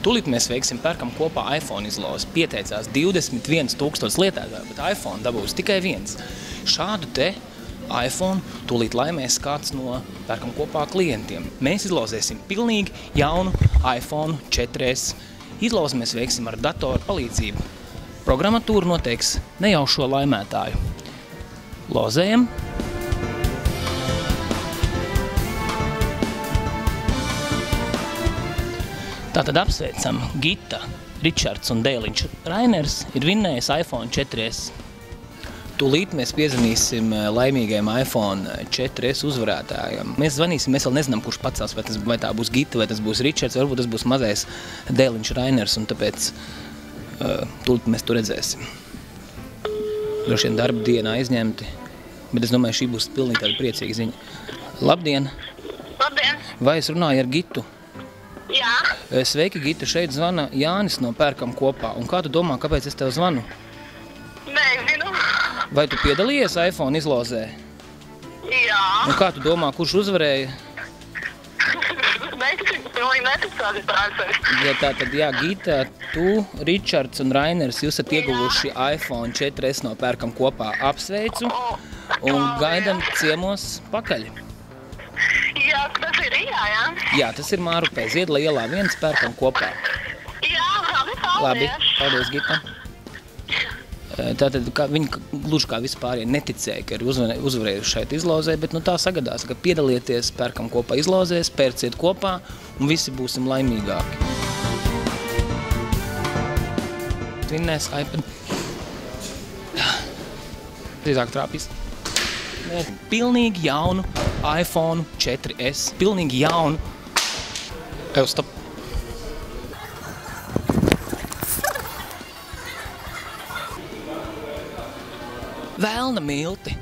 Tūlīt mēs veiksim pērkam kopā iPhone izlozi. Pieteicās 21 000 lietētāju, bet iPhone dabūs tikai viens. Šādu te iPhone tūlīt laimēs kāds no pērkam kopā klientiem. Mēs izlozēsim pilnīgi jaunu iPhone 4S. Izlozi mēs veiksim ar datoru palīdzību. Programmatūra noteiks nejaušo laimētāju. Lozējam. Tātad apsveicam Gita, Ričards un Dēliņš. Rainers ir vinnējis iPhone 4S. Tūlīt mēs piezvanīsim laimīgajam iPhone 4S uzvarētājam. Mēs zvanīsim, mēs vēl nezinām, kurš pacels, vai tā būs Gita, vai tas būs Ričards, varbūt tas būs mazais Dēliņš Rainers, un tāpēc tūlīt mēs to redzēsim. Droši vien darba diena aizņemti, bet es domāju, šī būs pilnīgi tāda priecīga ziņa. Labdien! Labdien! Vai es runāju ar Gitu? Jā. Sveiki, Gita, šeit zvana Jānis no Pērkam kopā. Un kā tu domā, kāpēc es tev zvanu? Nezinu. Vai tu piedalījies iPhone izlozē? Jā. Un kā tu domā, kurš uzvarēja? Neticādi prācēs. Ja tā tad, jā, Gita, tu, Ričards un Rainers, jūs esat ieguvuši iPhone 4S no Pērkam kopā. Apsveicu un gaidam ciemos pakaļ. Jā, tas ir Rīgā, jā? Jā, tas ir Mārupē, Ziedla ielā 1 Pērkam kopā. Jā, paldies. Labi, paldies, Gita. Tātad viņi gluži kā vispārējie neticēja, ka ir uzvarējuši šeit izlozē, bet nu tā sagadās, ka piedalieties Pērkam kopā izlozēs, pērciet kopā un visi būsim laimīgāki. Vinnēs iPad. Drīzāk trāpīs. Pilnīgi jaunu iPhone 4S. Pilnīgi jaunu. Stop. Velna milti.